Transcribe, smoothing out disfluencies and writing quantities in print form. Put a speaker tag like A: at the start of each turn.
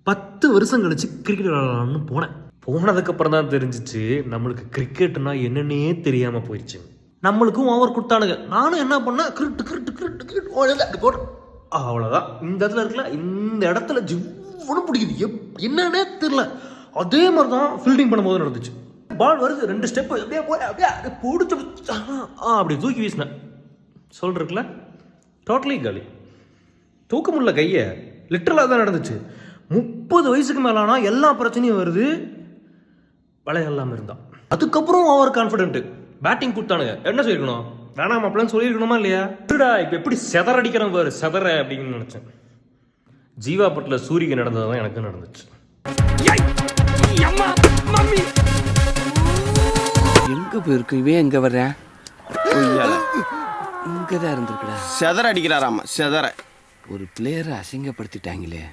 A: 10 வருஷம் கழிச்சு கிரிக்கெட் விளையாடலாம்னு போனேன். போனதுக்கப்புறம் தான் தெரிஞ்சிச்சு நம்மளுக்கு கிரிக்கெட்னா என்னன்னே தெரியாமல் போயிடுச்சு. நம்மளுக்கும் ஓவர் கொடுத்தானுங்க. நானும் என்ன பண்ணேன், கிரிக்கெட் கிரிக்கெட் கிரிக்கெட் கிரிக்கெட் அப்படி போடுறேன். அவ்வளோதான். இந்த இடத்துல இருக்குல்ல, இந்த இடத்துல ஜிவ்வுன்னு பிடிக்குது. என்னன்னே தெரியல. அதே மாதிரி தான் ஃபீல்டிங் பண்ணும்போது நடந்துச்சு. பால் வருது, 2 ஸ்டெப்பு அப்படியே போய் அப்படியே பிடிச்சி அப்படி தூக்கி வீசினேன். சொல்றதுக்குல டோட்டலி காலி. தூக்க முடியல கையை. லிட்டரலாக தான் நடந்துச்சு. 30 வயசுக்கு மேலானா எல்லா பிரச்சனையும் வருது. விளையாடலாமல் இருந்தான். அதுக்கப்புறம் ஓவர் கான்ஃபிடென்ட் பேட்டிங் கொடுத்தானுங்க. என்ன சொல்லிருக்கணும், வேணாம் மாப்பிள்ளன்னு சொல்லியிருக்கணுமா இல்லையா? இப்படிடா இப்போ எப்படி செதற அடிக்கிறேன் பாரு, செதற அப்படின்னு நினச்சேன். ஜீவா பட்டில் சூரியக்கு நடந்தது தான் எனக்கு நடந்துச்சு.
B: எங்க போயிருக்கு இவன்? எங்க வர்றேன்? இங்கதான் இருந்திருக்கடா.
C: செதற அடிக்கிறாராமா, செதற.
B: ஒரு பிளேயரை அசிங்கப்படுத்திட்டாங்களே.